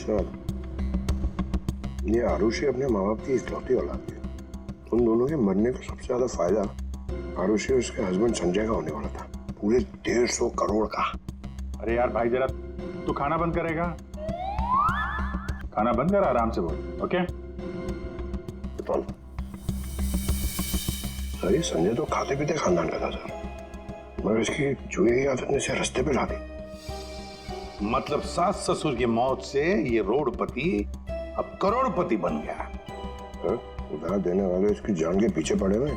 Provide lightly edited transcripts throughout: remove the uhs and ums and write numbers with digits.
Sir, ये आरुषि अपने माँ बाप की इकलौती औलाद है। उन दोनों के मरने का सबसे ज्यादा फायदा आरुषि और उसके हस्बैंड संजय का होने वाला था, पूरे 150 करोड़ का। अरे यार भाई जरा तू खाना बंद करेगा? खाना बंद कर, आराम से बोल। ओके सर, ये संजय तो खाते पीते खानदान का था सर, मगर इसकी जुए की आदत ने से रास्ते पे ला दी। मतलब सास ससुर की मौत से ये रोडपति अब करोड़पति बन गया। सर, उधार देने वाले इसकी जान के पीछे पड़े हुए।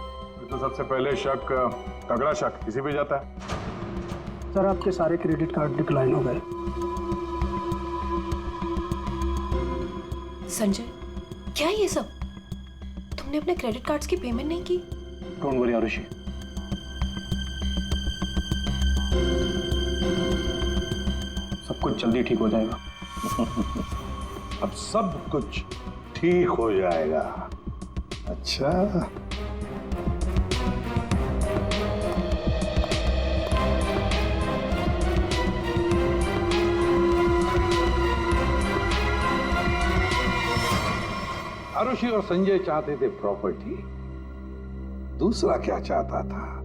तो सबसे पहले शक, तगड़ा शक किसी पे जाता है। सर, आपके सारे क्रेडिट कार्ड डिक्लाइन हो गए। संजय, क्या ये सब? तुमने अपने क्रेडिट कार्ड्स की पेमेंट नहीं की? डोंट वरी आरुषि, सब कुछ जल्दी ठीक हो जाएगा। अब सब कुछ ठीक हो जाएगा। अच्छा, आरुषि और संजय चाहते थे प्रॉपर्टी, दूसरा क्या चाहता था,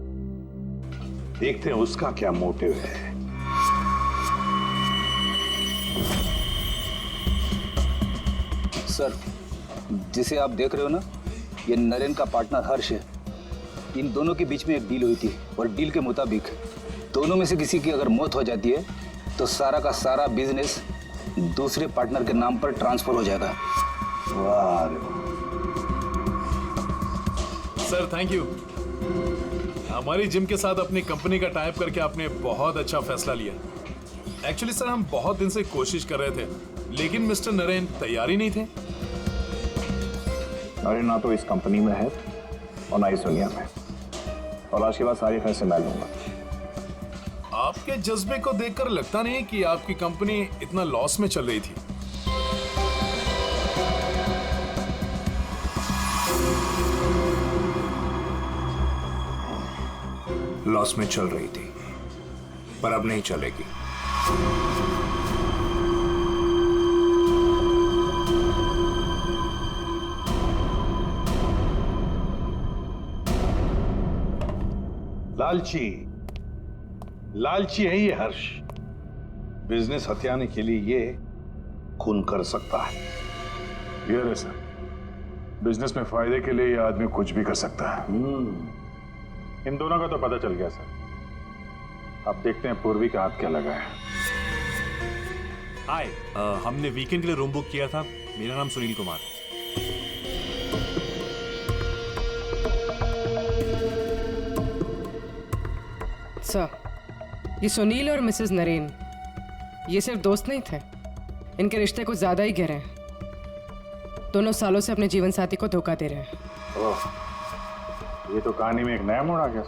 देखते हैं उसका क्या मोटिव है। सर, जिसे आप देख रहे हो ना, ये नरेन का पार्टनर हर्ष है। इन दोनों के बीच में एक डील हुई थी और डील के मुताबिक दोनों में से किसी की अगर मौत हो जाती है तो सारा का सारा बिजनेस दूसरे पार्टनर के नाम पर ट्रांसफर हो जाएगा। वाह रे वाह। Sir thank you. हमारी जिम के साथ अपनी कंपनी का टाइप करके आपने बहुत अच्छा फैसला लिया। एक्चुअली सर, हम बहुत दिन से कोशिश कर रहे थे, लेकिन मिस्टर नरेन तैयार ही नहीं थे। अरे ना तो इस कंपनी में है और ना इस दुनिया में, और आज के बाद सारे फैसले मैं लूंगा। आपके जज्बे को देखकर लगता नहीं कि आपकी कंपनी इतना लॉस में चल रही थी। लॉस में चल रही थी, पर अब नहीं चलेगी। लालची है ये हर्ष। बिजनेस हथियाने के लिए ये खून कर सकता है। क्लियर है सर, बिजनेस में फायदे के लिए ये आदमी कुछ भी कर सकता है। इन दोनों का तो पता चल गया सर। अब देखते हैं पूर्वी का हाथ क्या लगा है। हाय, हमने वीकेंड के लिए रूम बुक किया था। मेरा नाम सुनील कुमार है। सर, ये सुनील और मिसेस नरेन ये सिर्फ दोस्त नहीं थे, इनके रिश्ते कुछ ज्यादा ही गहरे हैं। दोनों सालों से अपने जीवन साथी को धोखा दे रहे हैं। ओह, ये तो कहानी में एक नया मोड़ आ गया।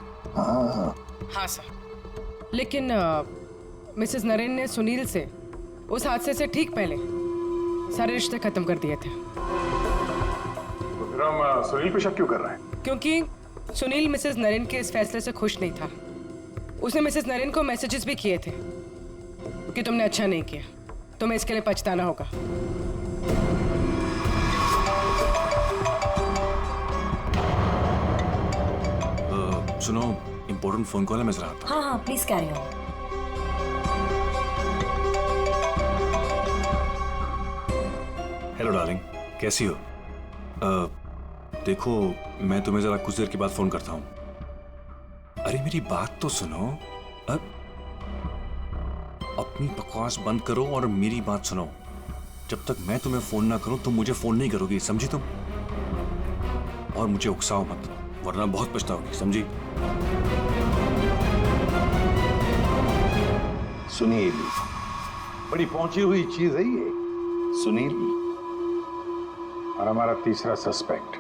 हाँ सर, लेकिन मिसेस नरेन ने सुनील से उस हादसे से ठीक पहले सारे रिश्ते खत्म कर दिए थे। तो फिर हम सुनील पे शक क्यों कर रहे हैं? क्योंकि सुनील मिसेस नरेन के इस फैसले से खुश नहीं था। उसने मिसेस नरेन को मैसेजेस भी किए थे कि तुमने अच्छा नहीं किया, तुम्हें इसके लिए पछताना होगा। सुनो, इंपॉर्टेंट फोन कॉल है, मैं जरा आता हूं। हाँ, please carry on. Hello darling, कैसी हो? देखो, मैं तुम्हें जरा कुछ देर के बाद फोन करता हूँ। अरे मेरी बात तो सुनो। अपनी बकवास बंद करो और मेरी बात सुनो। जब तक मैं तुम्हें फोन ना करूं तुम मुझे फोन नहीं करोगी, समझी तुम? और मुझे उकसाओ मत, वरना बहुत पछताओगी, समझी? सुनील बड़ी पहुंची हुई चीज है ये। सुनील और हमारा तीसरा सस्पेक्ट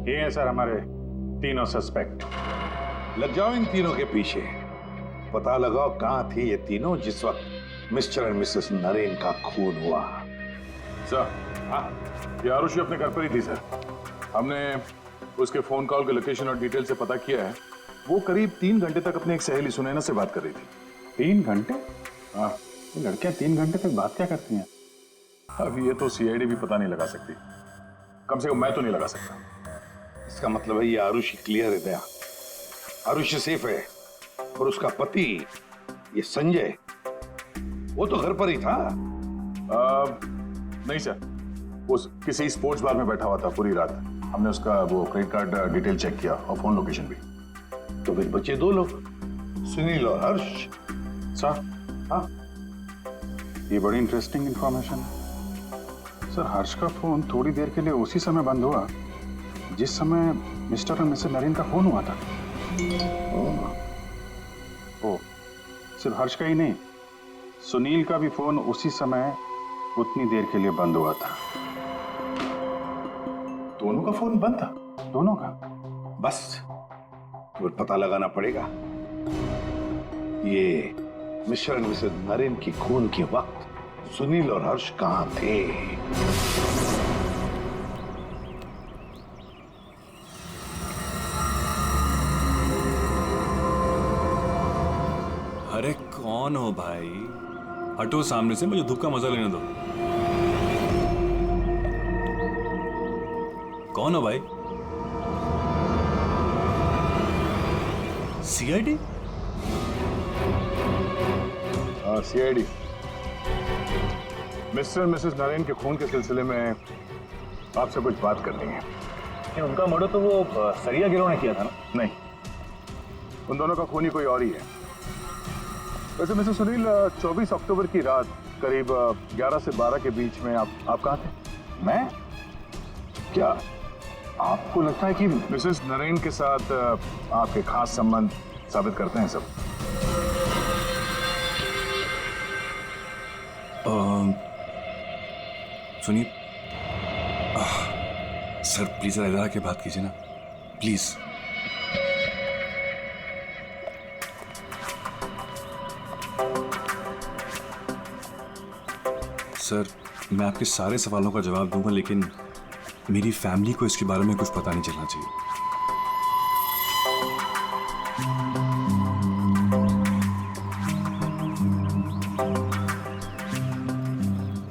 ये है सर, हमारे तीनों सस्पेक्ट। लग जाओ इन तीनों के पीछे। पता लगाओ कहां थी ये तीनों जिस वक्त मिस्टर एंड मिसेस नरेन का खून हुआ। सर, हाँ, ये आरुषि अपने घर पर ही थी सर। हमने उसके फोन कॉल के लोकेशन और डिटेल से पता किया है वो करीब 3 घंटे तक अपनी एक सहेली सुनैना से बात कर रही थी। 3 घंटे? हाँ, ये लड़कियां 3 घंटे तक बात क्या करती हैं? अब ये तो सीआईडी भी पता नहीं लगा सकती, कम से कम मैं तो नहीं लगा सकता। इसका मतलब है ये आरुषि क्लियर है दया, आरुषि सेफ है। और उसका पति ये संजय, वो तो घर पर ही था। नहीं सर, वो किसी स्पोर्ट्स बार में बैठा हुआ था पूरी रात। हमने उसका वो क्रेडिट कार्ड डिटेल चेक किया और फोन लोकेशन भी। तो फिर बचे 2 लोग, सुनील और हर्ष। सर, हाँ, ये बड़ी इंटरेस्टिंग इंफॉर्मेशन है सर। हर्ष का फोन थोड़ी देर के लिए उसी समय बंद हुआ जिस समय मिस्टर और मिसेस नरेन का फोन हुआ था। ओ, सिर्फ हर्ष का ही नहीं, सुनील का भी फोन उसी समय उतनी देर के लिए बंद हुआ था। दोनों का फोन बंद था? दोनों का। बस तो पता लगाना पड़ेगा ये मिस्टर एंड मिसेस नरेन की खून के वक्त सुनील और हर्ष कहां थे। अरे कौन हो भाई? हटो सामने से, मुझे धूप का मजा लेने दो। कौन हो भाई? सीआईडी? हाँ, सीआईडी। मिस्टर मिसेस नरेन के खून के सिलसिले में आपसे कुछ बात करनी है। उनका मर्डर तो वो सरिया गिरोह ने किया था ना? नहीं, उन दोनों का खूनी कोई और ही है। वैसे मिस्टर सुनील, 24 अक्टूबर की रात करीब 11 से 12 के बीच में आप कहाँ थे? मैं? क्या आपको लगता है कि मिसेस नरेन के साथ आपके खास संबंध साबित करते हैं सब? सुनिए सर, प्लीज इधर आके बात कीजिए ना, प्लीज। सर, मैं आपके सारे सवालों का जवाब दूंगा, लेकिन मेरी फैमिली को इसके बारे में कुछ पता नहीं चलना चाहिए।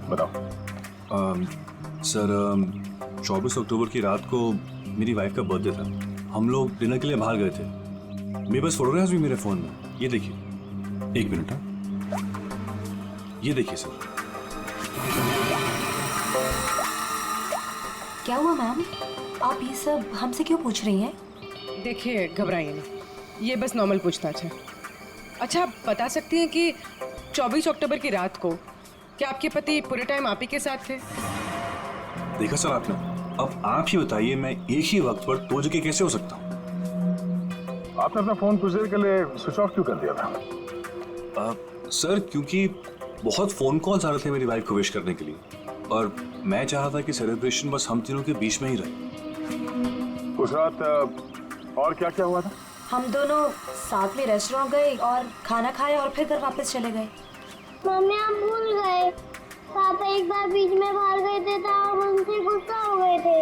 बताओ। सर, 24 अक्टूबर की रात को मेरी वाइफ का बर्थडे था। हम लोग डिनर के लिए बाहर गए थे। मेरे पास फोटोग्राफ्स भी मेरे फोन में, ये देखिए। 1 मिनट, हाँ, ये देखिए सर। क्या हुआ मैम? आप ये सब हमसे क्यों पूछ रही हैं? देखिए, घबराइए नहीं, ये बस नॉर्मल पूछताछ है। अच्छा, आप बता सकती हैं कि 24 अक्टूबर की रात को क्या आपके पति पूरे टाइम आप ही के साथ थे? देखा सर आपने, अब आप ही बताइए, मैं एक ही वक्त पर 2 जगह कैसे हो सकता हूँ? आपने अपना फोन कुछ देर के लिए स्विच ऑफ क्यों कर दिया था? सर, क्योंकि बहुत फोन कॉल्स आ रहे थे मेरी वाइफ को विश करने के लिए, और मैं चाहता था कि सेलिब्रेशन बस हम तीनों के बीच में ही रहे। उस रात और क्या क्या हुआ था? हम दोनों साथ में रेस्टोरेंट गए और खाना खाया और फिर घर वापस चले गए। मम्मी, हम भूल गए। पापा एक बार बीच में बाहर गए थे तो हम उनसे गुस्सा हो गए थे।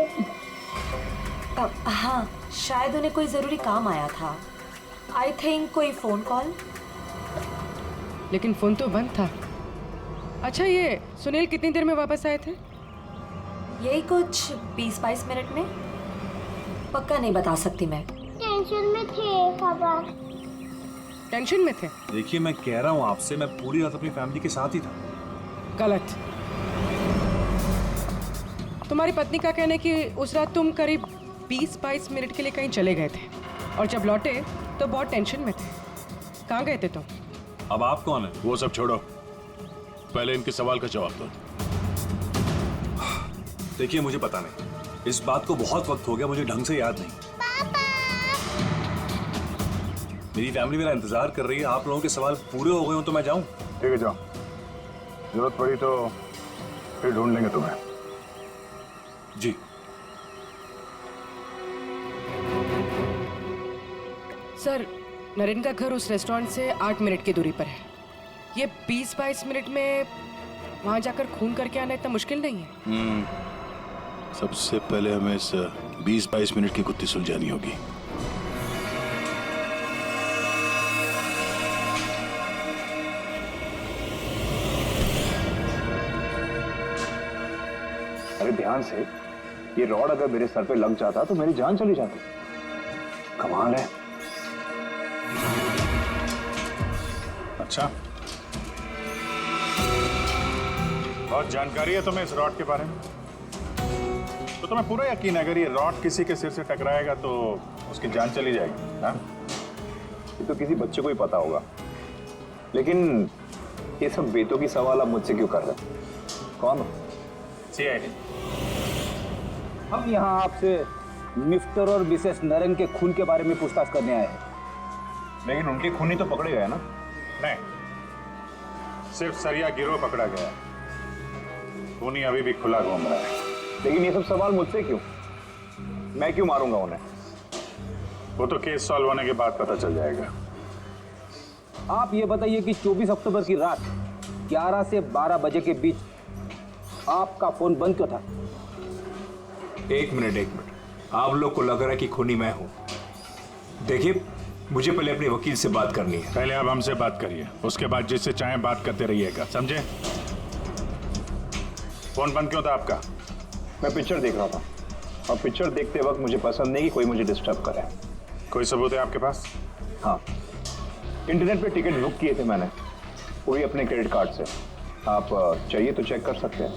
हाँ, शायद उन्हें कोई जरूरी काम आया था। आई थिंक कोई फोन कॉल। लेकिन फोन तो बंद था। अच्छा, ये सुनील कितनी देर में वापस आए थे? यही कुछ 20-22 मिनट में। पक्का नहीं बता सकती मैं। टेंशन में थे पापा। टेंशन में थे? देखिए, मैं कह रहा हूँ आपसे, मैं पूरी रात अपनी फैमिली के साथ ही था। गलत। तुम्हारी पत्नी का कहना है कि उस रात तुम करीब 20-22 मिनट के लिए कहीं चले गए थे और जब लौटे तो बहुत टेंशन में थे। कहाँ गए थे तुम? अब आप कौन है? वो सब छोड़ो, पहले इनके सवाल का जवाब दो। देखिए, मुझे पता नहीं, इस बात को बहुत वक्त हो गया, मुझे ढंग से याद नहीं। मेरी फैमिली मेरा इंतजार कर रही है। आप लोगों के सवाल पूरे हो गए हो तो मैं जाऊं? ठीक है, जाओ। जरूरत पड़ी तो फिर ढूंढ लेंगे तुम्हें। जी। सर, नरेन का घर उस रेस्टोरेंट से 8 मिनट की दूरी पर है। ये 20-22 मिनट में वहां जाकर खून करके आना इतना मुश्किल नहीं है। सबसे पहले हमें इस 20-22 मिनट की गुत्थी सुलझानी होगी। अरे ध्यान से, ये रॉड अगर मेरे सर पे लग जाता तो मेरी जान चली जाती। कमाल है। अच्छा, बहुत जानकारी है तुम्हें इस रॉड के बारे में। तो तुम्हें पूरा यकीन है अगर ये रॉड किसी के सिर से टकराएगा तो उसकी जान चली जाएगी? हाँ? ये तो किसी बच्चे को ही पता होगा, लेकिन ये सब बेतों की सवाल आप मुझसे क्यों कर रहे हैं? कौन हो? CID। हम यहाँ आपसे मिस्टर और मिसेस नरेन के खून के बारे में पूछताछ करने आए हैं। लेकिन उनके खूनी तो पकड़े गए ना? नहीं, सिर्फ सरिया गिरोह पकड़ा गया, खूनी अभी भी खुला घूम रहा है। लेकिन ये सब सवाल मुझसे क्यों? मैं क्यों मारूंगा उन्हें? वो तो केस सॉल्व होने के बाद पता चल जाएगा। आप ये बताइए कि 24 अक्टूबर की रात 11 से 12 बजे के बीच आपका फोन बंद क्यों था? एक मिनट, आप लोग को लग रहा है कि खूनी मैं हूं। देखिए, मुझे पहले अपने वकील से बात करनी है। पहले आप हमसे बात करिए, उसके बाद जिससे चाहे बात करते रहिएगा, समझे? फोन बंद क्यों था आपका? मैं पिक्चर देख रहा था और पिक्चर देखते वक्त मुझे पसंद नहीं कि कोई मुझे डिस्टर्ब करे। कोई सबूत है आपके पास? हाँ, इंटरनेट पे टिकट बुक किए थे मैंने, वो भी अपने क्रेडिट कार्ड से। आप चाहिए तो चेक कर सकते हैं।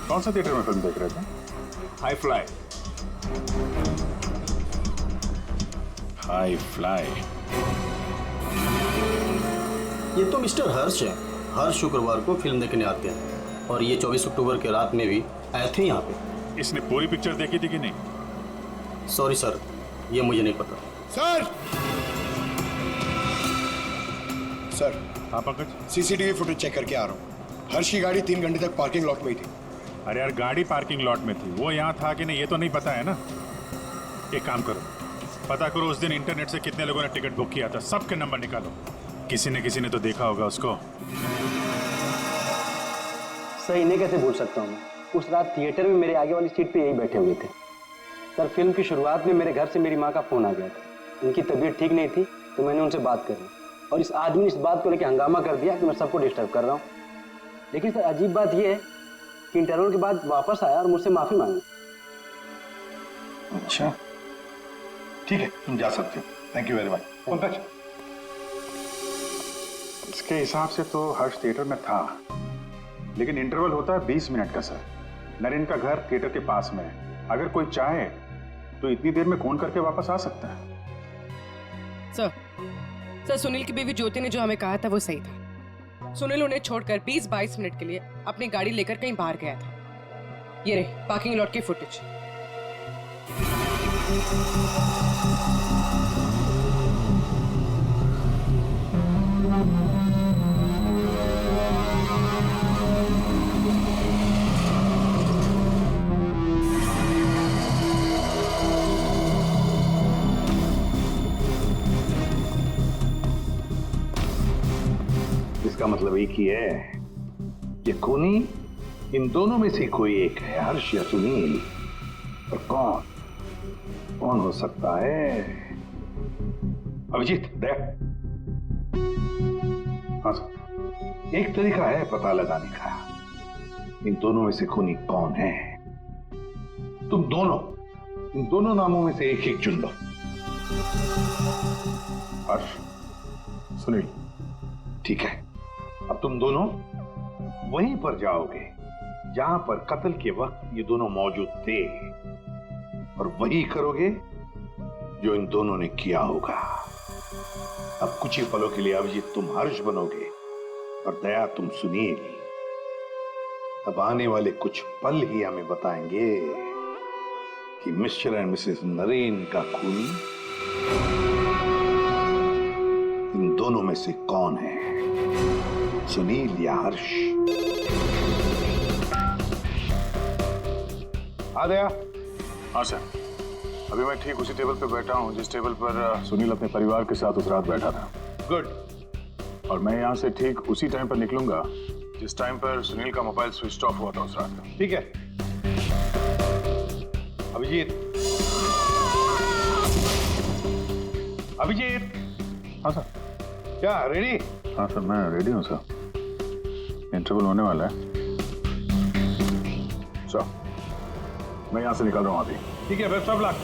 कौन सा थिएटर में फिल्म देख रहे थे? High fly. High fly. ये तो मिस्टर हर्ष है। हर शुक्रवार को फिल्म देखने आते हैं और ये 24 अक्टूबर के रात में भी आए थे यहाँ पे। इसने पूरी पिक्चर देखी थी कि नहीं? सॉरी सर, ये मुझे नहीं पता। सर, हाँ पंकज, CCTV फुटेज चेक करके आ रहा हूँ। हर्ष की गाड़ी 3 घंटे तक पार्किंग लॉट में ही थी। अरे यार, गाड़ी पार्किंग लॉट में थी, वो यहाँ था कि नहीं ये तो नहीं पता है ना। एक काम करो, पता करो उस दिन इंटरनेट से कितने लोगों ने टिकट बुक किया था, सबके नंबर निकालो। किसी ने तो देखा होगा उसको। सर, इन्हें कैसे भूल सकता हूँ मैं? उस रात थिएटर में मेरे आगे वाली सीट पे यही बैठे हुए थे। सर, फिल्म की शुरुआत में मेरे घर से मेरी माँ का फोन आ गया था। उनकी तबीयत ठीक नहीं थी तो मैंने उनसे बात करी और इस आदमी ने इस बात को लेकर हंगामा कर दिया कि मैं सबको डिस्टर्ब कर रहा हूँ। लेकिन सर, अजीब बात यह है कि इंटरवल के बाद वापस आया और मुझसे माफी मांगी। अच्छा, ठीक है, तुम जा सकते हो। Thank you very much. Pankaj, इसके हिसाब से तो हर्ष थिएटर में था, लेकिन इंटरवल होता है 20 मिनट का सर। नरेन का घर थिएटर के पास में है, अगर कोई चाहे तो इतनी देर में फोन करके वापस आ सकता है। सर, सुनील की बीवी ज्योति ने जो हमें कहा था वो सही था। सुनील उन्हें छोड़कर 20-22 मिनट के लिए अपनी गाड़ी लेकर कहीं बाहर गया था। ये रहे पार्किंग लॉट की फुटेज। इसका मतलब एक ही है, ये खूनी इन दोनों में से कोई एक है, हर्ष या सुनील। और कौन हो सकता है? अभिजीत, दया। हाँ सर, एक तरीका है पता लगाने का, इन दोनों में से खूनी कौन है। तुम दोनों इन दोनों नामों में से एक चुन लो। हर्ष, सुनील। ठीक है, अब तुम दोनों वहीं पर जाओगे जहां पर कत्ल के वक्त ये दोनों मौजूद थे और वही करोगे जो इन दोनों ने किया होगा। अब कुछ ही पलों के लिए अभिजीत तुम हर्ष बनोगे और दया तुम सुनील। अब आने वाले कुछ पल ही हमें बताएंगे कि मिस्टर एंड मिसेस नरेन का खूनी इन दोनों में से कौन है, सुनील या हर्ष। आ गया? हाँ सर, अभी मैं ठीक उसी टेबल पर बैठा हूँ जिस टेबल पर सुनील अपने परिवार के साथ उस रात बैठा था। गुड। और मैं यहाँ से ठीक उसी टाइम पर निकलूंगा जिस टाइम पर सुनील का मोबाइल स्विच ऑफ हुआ था उस रात का। ठीक है अभिजीत। अभिजीत। हाँ सर। क्या रेडी? हाँ सर, मैं रेडी हूँ सर, इंटरवल होने वाला है। सर मैं यहाँ से निकल रहा हूँ अभी। ठीक है, बेस्ट ऑफ लक।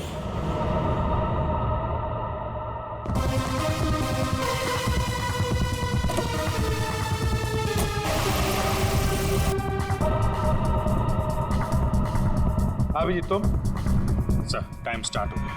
अभिजीत तुम? सर टाइम स्टार्ट हो गया।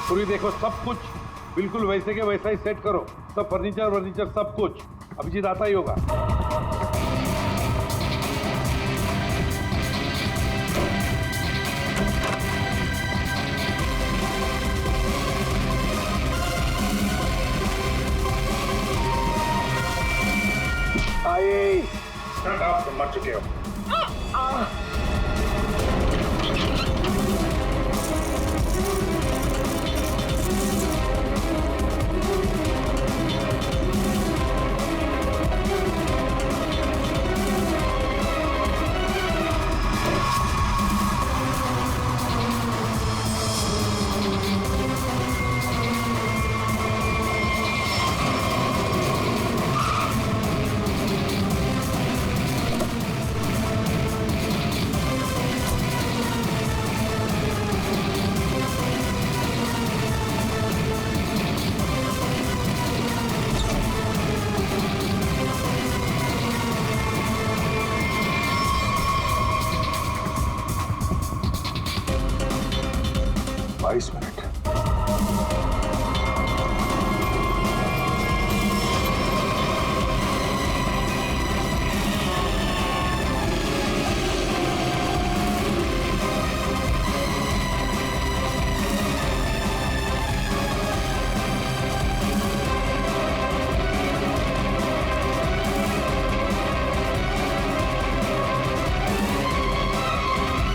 पूरी देखो, सब कुछ बिल्कुल वैसे के वैसा ही सेट करो। सब फर्नीचर सब कुछ। अभिजीत आता ही होगा। आइए। शट अप, तुम मर चुके हो।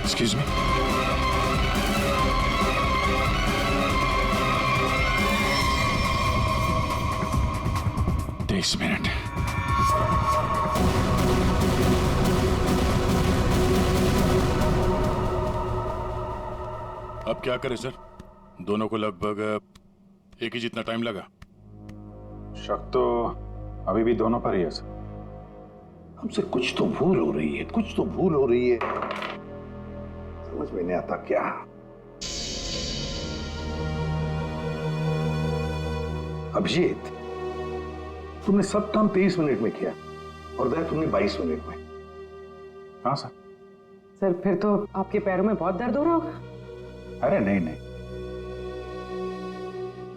Excuse me? This minute. अब क्या करें सर? दोनों को लगभग एक ही जितना टाइम लगा। शक तो अभी भी दोनों पर ही है सर। हमसे कुछ तो भूल हो रही है, कुछ तो भूल हो रही है। समझ में नहीं आता क्या। अभिजीत, तुमने सब काम 23 मिनट में किया और दया तुमने 22 मिनट में। हाँ सर। सर फिर तो आपके पैरों में बहुत दर्द हो रहा होगा। अरे नहीं नहीं,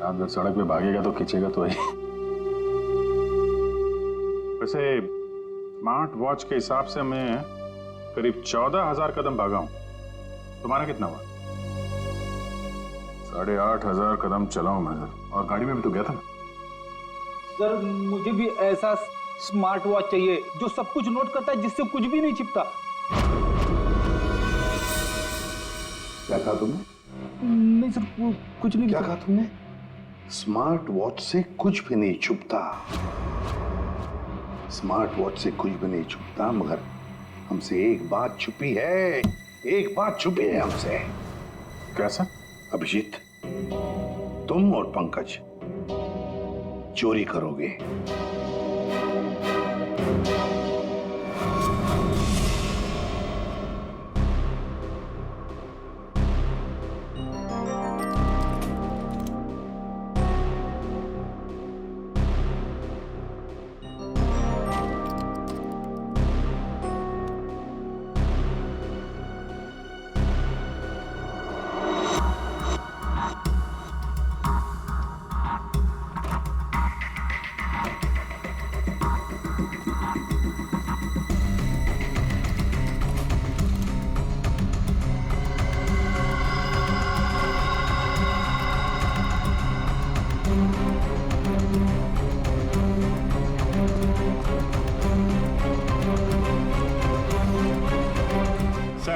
रात भर सड़क पे भागेगा तो खींचेगा तो ही। वैसे स्मार्ट वॉच के हिसाब से मैं करीब 14,000 कदम भागा हूं। तुम्हारा कितना हुआ? 8,500 कदम चला हूं मैं सर, और गाड़ी में भी तो गया था ना। सर मुझे भी ऐसा स्मार्ट वॉच चाहिए जो सब कुछ नोट करता है, जिससे कुछ भी नहीं छिपता। क्या कहा तुमने? नहीं सर, कुछ नहीं। क्या कहा तुमने? स्मार्ट वॉच से कुछ भी नहीं छुपता। स्मार्ट वॉच से कुछ भी नहीं छुपता, मगर हमसे एक बात छुपी है। एक बात छुपी है हमसे। कैसा? अभिजीत, तुम और पंकज चोरी करोगे।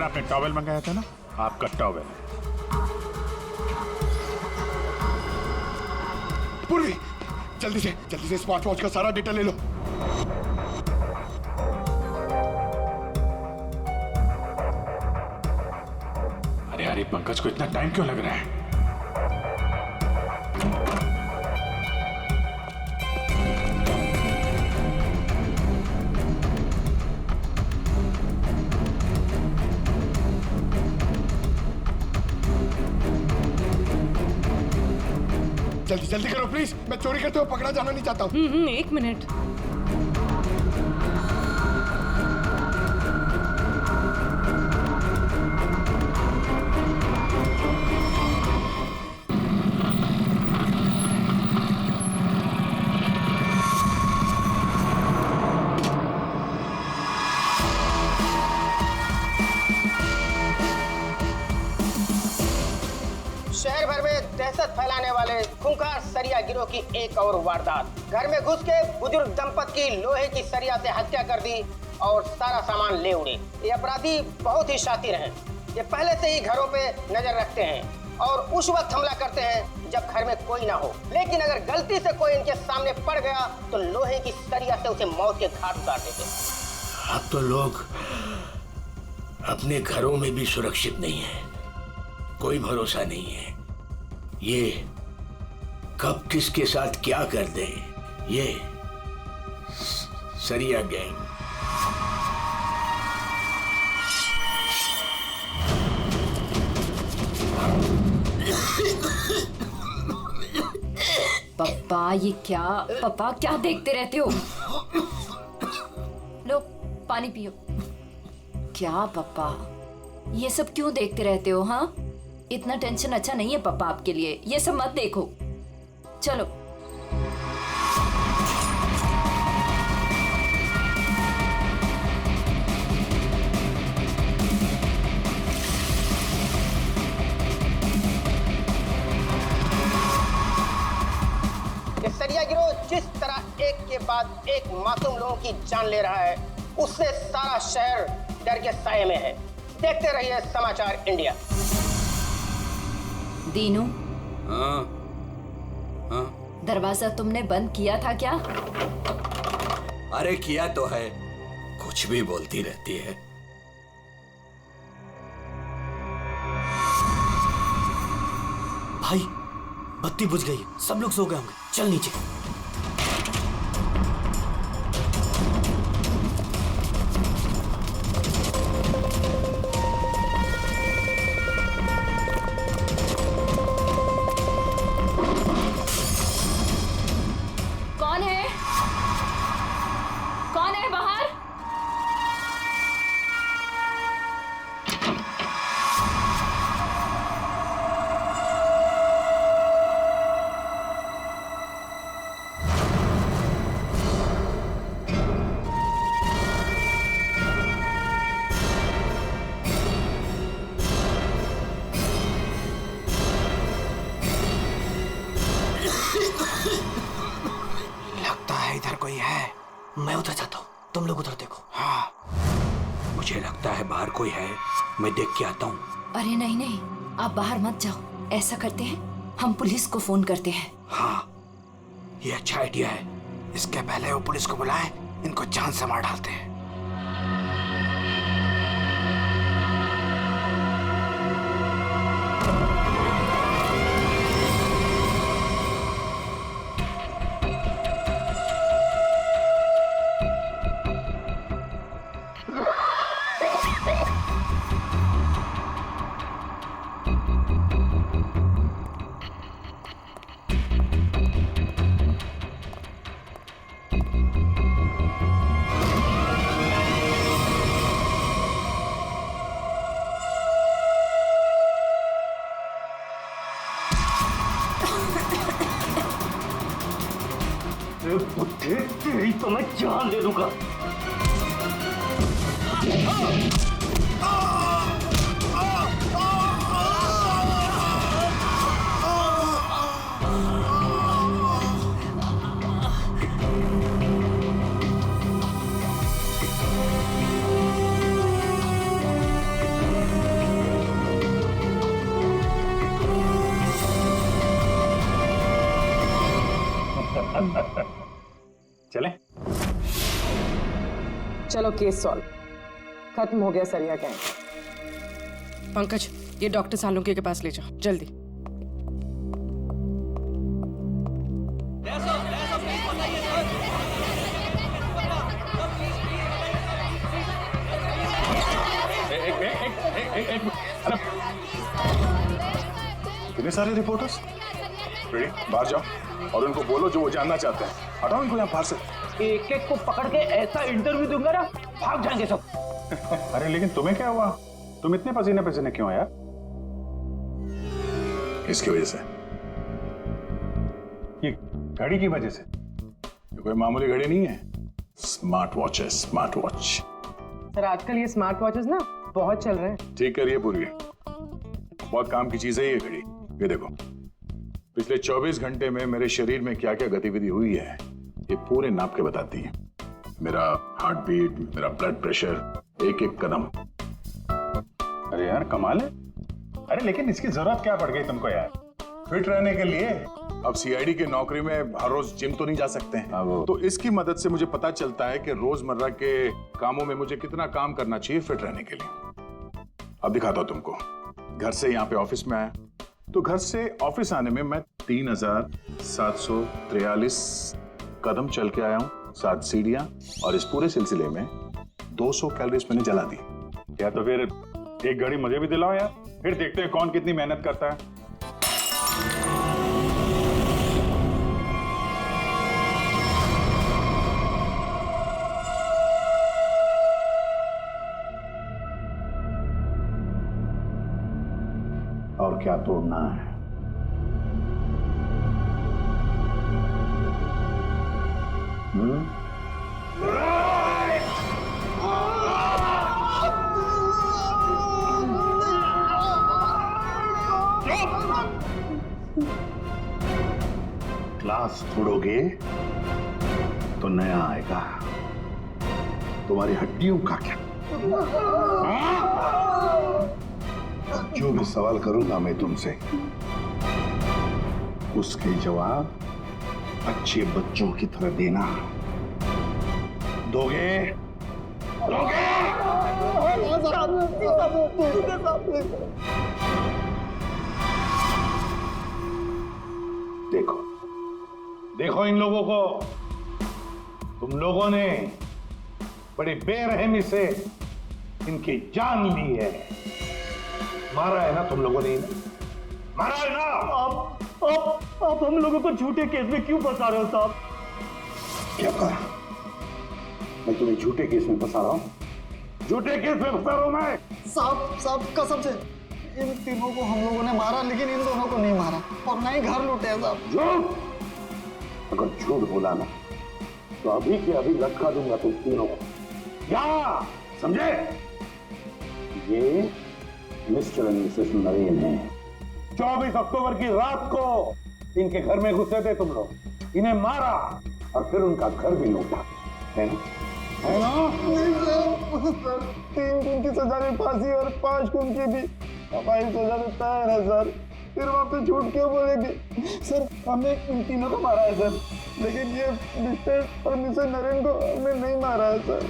आपने टॉवेल मंगाया था ना, आपका टॉवेल। पूर्वी, जल्दी से स्मार्ट वॉच का सारा डेटा ले लो। अरे यार, ये पंकज को इतना टाइम क्यों लग रहा है? जल्दी करो प्लीज, मैं चोरी करते हुए पकड़ा जाना नहीं चाहता हूँ। 1 मिनट। शहर भर में दहशत फैलाने वाले खूंखार सरिया गिरोह की एक और वारदात। घर में घुस के बुजुर्ग दंपत्ति की लोहे की सरिया से हत्या कर दी और सारा सामान ले उड़े। ये अपराधी बहुत ही शातिर हैं। ये पहले से ही घरों पे नजर रखते हैं और उस वक्त हमला करते हैं जब घर में कोई ना हो। लेकिन अगर गलती से कोई इनके सामने पड़ गया तो लोहे की सरिया से उसे मौत के घाट उतार देते। अब तो लोग अपने घरों में भी सुरक्षित नहीं है, कोई भरोसा नहीं है। ये कब किसके साथ क्या कर दे, ये सरिया गैंग। पापा क्या देखते रहते हो? लो पानी पियो। क्या पापा, ये सब क्यों देखते रहते हो? हाँ, इतना टेंशन अच्छा नहीं है पापा आपके लिए, ये सब मत देखो। चलो ये सरिया गिरोह जिस तरह एक के बाद एक मासूम लोगों की जान ले रहा है, उससे सारा शहर डर के साये में है। देखते रहिए समाचार इंडिया। दीनू, हाँ, दरवाजा तुमने बंद किया था क्या? अरे किया तो है, कुछ भी बोलती रहती है। भाई बत्ती बुझ गई, सब लोग सो गए होंगे, चल नीचे। कौन है? कौन है बाहर? लगता है इधर कोई है। मैं उधर जाता हूँ, तुम लोग उधर देखो। हाँ, मुझे लगता है बाहर कोई है, मैं देख के आता हूँ। अरे नहीं नहीं, आप बाहर मत जाओ। ऐसा करते हैं, हम पुलिस को फोन करते हैं। हाँ, ये अच्छा आइडिया है। इसके पहले वो पुलिस को बुलाए, इनको जान से मार डालते हैं। तेरी तो मैं जान दे दूंगा। चले? चलो केस सॉल्व, खत्म हो गया सरिया गैंग। पंकज, ये डॉक्टर सालुंके के पास ले जाओ जल्दी। कितने सारे रिपोर्टर्स? बाहर जाओ और उनको बोलो जो वो जानना चाहते हैं। हटाओ इनको यहाँ बाहर से। एक एक को पकड़ के ऐसा इंटरव्यू दूंगा ना, भाग जाएंगे सब। अरे लेकिन तुम्हें क्या हुआ? तुम इतने पसीने पसीने क्यों यार? इसकी वजह से, ये घड़ी की वजह से। ये कोई मामूली घड़ी नहीं है, स्मार्ट वॉच है, स्मार्ट वॉच। सर आजकल ये स्मार्ट वॉचेस ना बहुत चल रहे हैं। ठीक करिए पूरी, बहुत काम की चीज है ये घड़ी। ये देखो, पिछले 24 घंटे में मेरे शरीर में क्या क्या गतिविधि हुई है ये पूरे नाप के बताती है। मेरा हार्ट बीट, मेरा ब्लड प्रेशर, एक एक कदम। अरे यार कमाल है। अरे लेकिन इसकी जरूरत क्या पड़ गई तुमको यार? फिट रहने के लिए अब सीआईडी की नौकरी में हर रोज जिम तो नहीं जा सकते हैं, तो इसकी मदद से मुझे पता चलता है कि रोजमर्रा के कामों में मुझे कितना काम करना चाहिए फिट रहने के लिए। अब दिखाता हूं तुमको। घर से यहाँ पे ऑफिस में आया, तो घर से ऑफिस आने में मैं 3743 कदम चल के आया हूँ, 7 सीढ़ियां, और इस पूरे सिलसिले में 200 कैलोरीज मैंने जला दी। क्या तो फिर एक घड़ी मुझे भी दिलाओ यार, फिर देखते हैं कौन कितनी मेहनत करता है। और क्या तोड़ना है? ग्लास तोड़ोगे तो नया आएगा, तुम्हारी हड्डियों का क्या? जो भी सवाल करूंगा मैं तुमसे, उसके जवाब अच्छे बच्चों की तरह देना। दोगे? दोगे? देखो देखो इन लोगों को, तुम लोगों ने बड़ी बेरहमी से इनकी जान ली है। मारा है ना तुम लोगों ने? मारा है ना? आप हम लोगों को झूठे केस में क्यों फंसा रहे हो साहब? क्या कहा? मैं तुम्हें झूठे केस में फंसा रहा हूं? झूठे केस में फंसा रहा हूं मैं? साहब कसम से इन तीनों को हम लोगों ने मारा, लेकिन इन दोनों को नहीं मारा और ना ही घर लूटे हैं साहब। झूठ? अगर झूठ बोला ना तो अभी के अभी लटका दूंगा तुम तीनों को। क्या समझे? ये मिस्टर एंड मिसेस नरेन है। 24 अक्टूबर की रात को इनके घर में घुसे थे तुम लोग, इन्हें मारा और फिर उनका घर भी लूटा, है ना? है ना? 3 खून की सजा में फांसी और 5 खून की भी हमारी सजा में तैयार है सर। फिर वहाँ पे झूठ क्यों बोलेंगे सर? हमने इन तीनों को मारा है सर, लेकिन ये मिस्टर और मिसेस नरेन को हमने नहीं मारा है सर।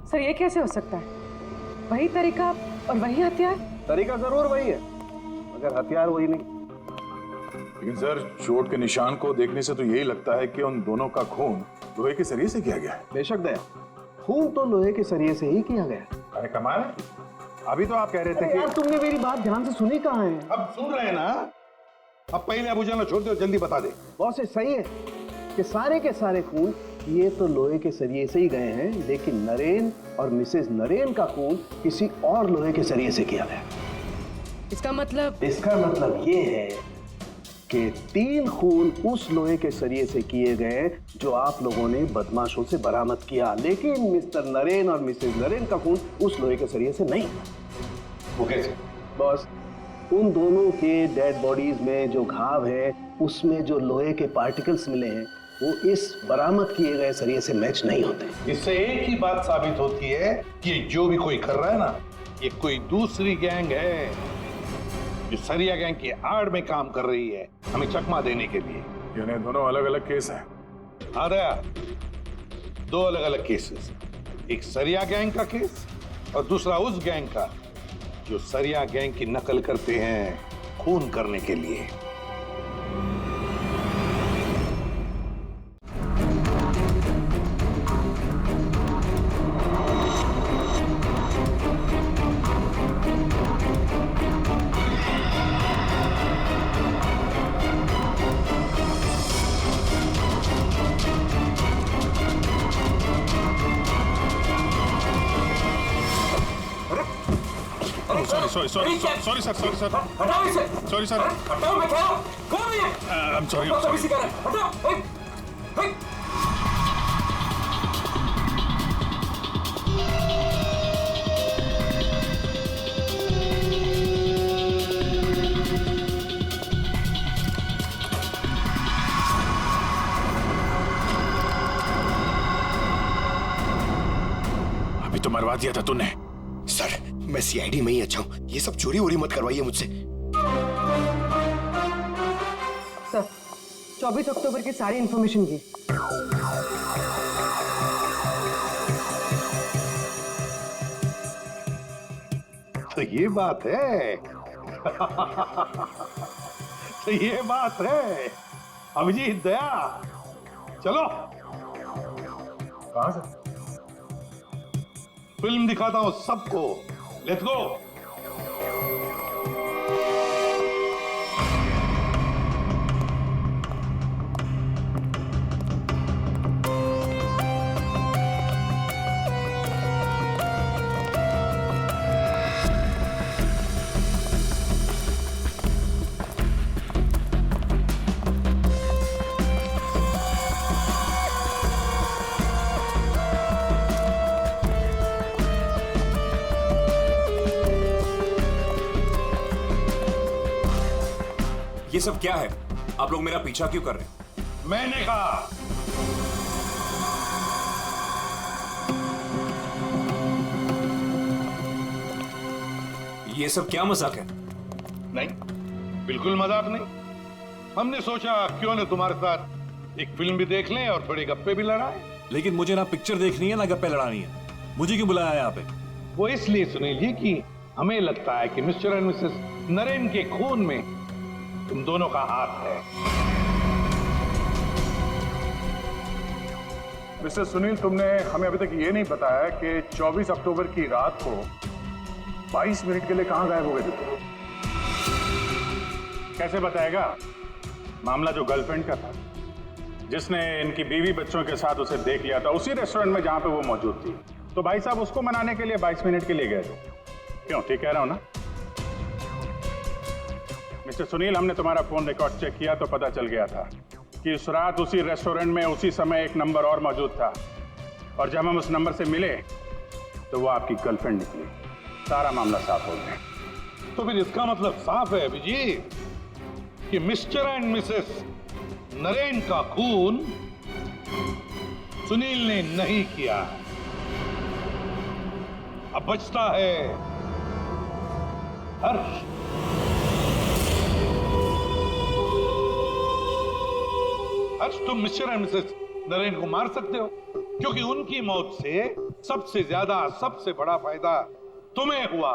सर ये कैसे हो सकता है? वही तरीका और वही हथियार? तरीका जरूर वही है, मगर हथियार वही नहीं। लेकिन सर चोट के निशान को देखने से तो यही लगता है कि उन दोनों का खून लोहे के सरिये से किया गया है। बेशक दया, खून तो लोहे के सरिये से ही किया गया। अरे कमाल है, अभी तो आप कह रहे थे कि यार तुमने मेरी बात ध्यान से सुनी कहाँ है? अब सुन रहे हैं ना? अब पहले अबू जान छोड़ दो, जल्दी बता दे। बहुत से सही है कि सारे के सारे खून ये तो लोहे के सरिये से ही गए हैं, लेकिन नरेन और मिसेस नरेन का खून किसी और लोहे के सरिये से किया गया। इसका मतलब ये है कि 3 खून उस लोहे के सरिये से किए गए जो आप लोगों ने बदमाशों से बरामद किया, लेकिन मिस्टर नरेन और मिसेस नरेन का खून उस लोहे के सरिये से नहीं। वो कैसे? बस उन दोनों के डेड बॉडीज में जो घाव है उसमें जो लोहे के पार्टिकल्स मिले हैं वो इस बरामद किए गए सरिये से मैच नहीं होते। इससे एक ही बात साबित होती है कि जो भी कोई कर रहा है ना ये कोई दूसरी गैंग है जो सरिया गैंग की आड़ में काम कर रही है हमें चकमा देने के लिए। यानी दोनों अलग अलग केस हैं? हाँ दया, दो अलग अलग केसेस, एक सरिया गैंग का केस और दूसरा उस गैंग का जो सरिया गैंग की नकल करते हैं खून करने के लिए। Sorry, sir. हटाओ इसे। Sorry, sir. हटाओ, मैं क्या? कौन है ये? I'm sorry. हटाओ, इसी का है। हटाओ। अभी तो मरवा दिया था तूने। सर, मैं सीआईडी में ही अच्छा हूँ, ये सब चोरी वोरी मत करवाइए मुझसे। सर, 24 अक्टूबर की सारी इंफॉर्मेशन की। तो ये बात है। तो ये बात है। अभिजीत, दया, चलो। कहां से? फिल्म दिखाता हूं सबको। Let's go. ये सब क्या है? आप लोग मेरा पीछा क्यों कर रहे हैं? मैंने कहा ये सब क्या मजाक है? नहीं, बिल्कुल मजाक नहीं। हमने सोचा क्यों न तुम्हारे साथ एक फिल्म भी देख लें और थोड़ी गप्पे भी लड़ाएं। लेकिन मुझे ना पिक्चर देखनी है ना गप्पे लड़ानी है। मुझे क्यों बुलाया यहाँ पे? वो इसलिए सुनील जी कि हमें लगता है कि मिस्टर एंड मिसेस नरेन के खून में तुम दोनों का हाथ है। मिस्टर सुनील, तुमने हमें अभी तक ये नहीं बताया कि 24 अक्टूबर की रात को 22 मिनट के लिए कहां गायब हो गए थे तुम? कैसे बताएगा? मामला जो गर्लफ्रेंड का था, जिसने इनकी बीवी बच्चों के साथ उसे देख लिया था उसी रेस्टोरेंट में जहां पे वो मौजूद थी। तो भाई साहब उसको मनाने के लिए 22 मिनट के लिए गए थे। क्यों, ठीक कह रहा हूं ना? मिस्टर सुनील, हमने तुम्हारा फोन रिकॉर्ड चेक किया तो पता चल गया था कि उस रात उसी रेस्टोरेंट में उसी समय एक नंबर और मौजूद था, और जब हम उस नंबर से मिले तो वो आपकी गर्लफ्रेंड निकली। सारा मामला साफ हो गया। तो फिर इसका मतलब साफ है अभिजीत कि मिस्टर एंड मिसेस नरेन का खून सुनील ने नहीं किया। अब बचता है हर्ष। हर्ष, तुम मिस्टर एंड मिसेस नरेन को मार सकते हो क्योंकि उनकी मौत से सबसे ज्यादा, सबसे बड़ा फायदा तुम्हें हुआ।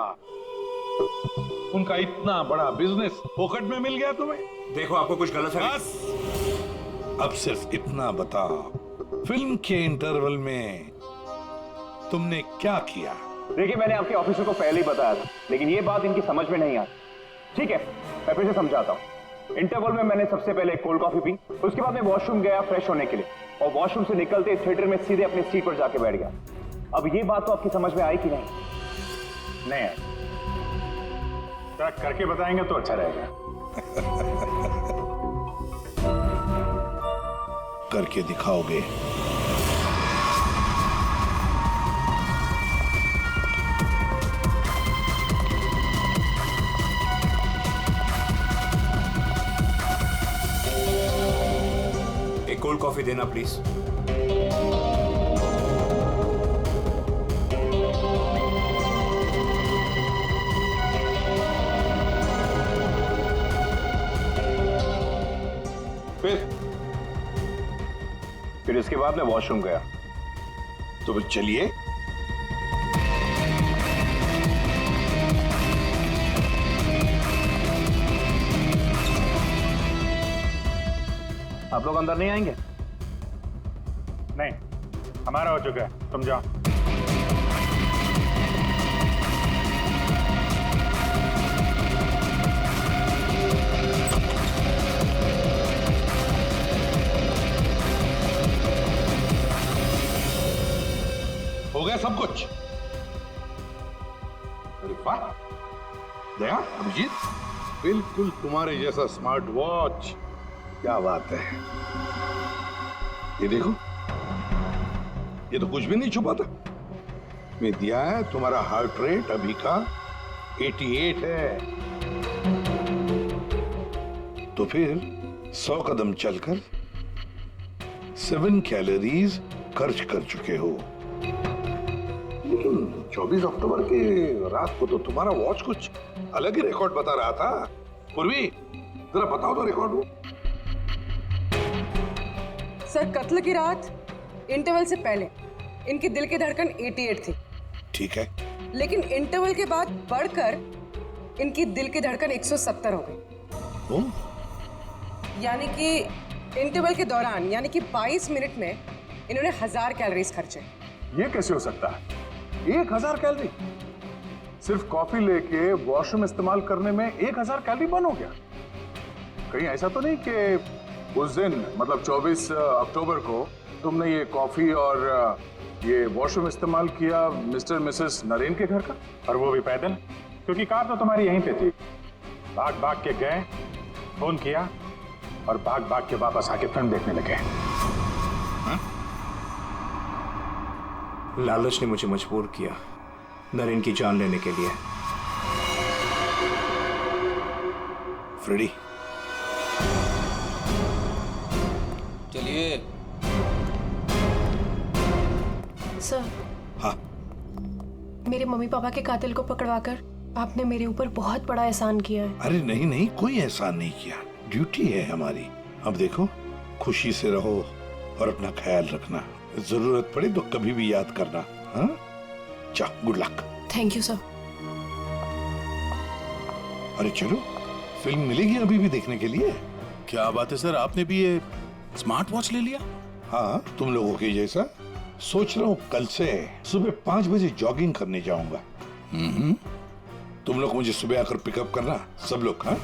उनका इतना बड़ा बिजनेस फोकट में मिल गया तुम्हें। देखो, आपको कुछ गलत है। बस अब सिर्फ इतना बताओ, फिल्म के इंटरवल में तुमने क्या किया? देखिए, मैंने आपके ऑफिसर को पहले ही बताया था, लेकिन ये बात इनकी समझ में नहीं आई। ठीक है, मैं फिर से समझाता हूँ। इंटरवल में मैंने सबसे पहले कोल्ड कॉफी पी, उसके बाद मैं वॉशरूम गया फ्रेश होने के लिए, और वॉशरूम से निकलते थिएटर में सीधे अपनी सीट पर जाके बैठ गया। अब ये बात तो आपकी समझ में आई कि नहीं? नहीं, ट्रैक करके बताएंगे तो अच्छा रहेगा। करके दिखाओगे? एक कोल्ड कॉफी देना प्लीज। फिर इसके बाद मैं वॉशरूम गया। तो फिर चलिए। आप लोग अंदर नहीं आएंगे? नहीं, हमारा हो चुका है, तुम जाओ। हो गया सब कुछ? अरे वाह दया, अभिजीत, बिल्कुल तुम्हारे जैसा स्मार्ट वॉच। क्या बात है। ये देखो, ये तो कुछ भी नहीं छुपा था। मैं दिया है तुम्हारा हार्ट रेट अभी का 88 है। तो फिर 100 कदम चलकर 7 कैलोरीज खर्च कर चुके हो। लेकिन 24 अक्टूबर के रात को तो तुम्हारा वॉच कुछ अलग ही रिकॉर्ड बता रहा था। पूर्वी, जरा बताओ तो रिकॉर्ड वो। सर, कत्ल की रात इंटरवल से पहले इनकी दिल की धड़कन 88 थी। ठीक है। लेकिन इंटरवल के बाद बढ़कर इनकी दिल की धड़कन 170 हो गई। यानी कि इंटरवल के दौरान, यानी कि 22 मिनट में इन्होंने 1000 कैलोरीज खर्चे। ये कैसे हो सकता है? 1000 कैलोरी? सिर्फ कॉफी लेके वॉशरूम इस्तेमाल करने में 1000 कैलोरी बर्न हो गया? कहीं ऐसा तो नहीं कि उस दिन, मतलब 24 अक्टूबर को तुमने ये कॉफी और ये वॉशरूम इस्तेमाल किया मिस्टर मिसेस नरेन के घर का, और वो भी पैदल? क्योंकि कार तो तुम्हारी यहीं पे थी। भाग भाग के गए, फोन किया और भाग भाग के वापस आके फिल्म देखने लगे। लालच ने मुझे मजबूर किया नरेन की जान लेने के लिए। फ्रेडी, चलिए। सर। हाँ। मेरे मम्मी पापा के कातिल को पकड़वाकर आपने मेरे ऊपर बहुत बड़ा एहसान किया है। अरे नहीं नहीं, कोई एहसान नहीं किया, ड्यूटी है हमारी। अब देखो, खुशी से रहो और अपना ख्याल रखना। जरूरत पड़े तो कभी भी याद करना। हाँ, जाओ, good luck. Thank you sir. अरे चलो, फिल्म मिलेगी अभी भी देखने के लिए। क्या बात है सर, आपने भी ये स्मार्ट वॉच ले लिया? हाँ, तुम लोगों के जैसा। सोच रहा हूँ कल से सुबह 5 बजे जॉगिंग करने जाऊंगा। तुम लोग मुझे सुबह आकर पिकअप करना, सब लोग। हाँ।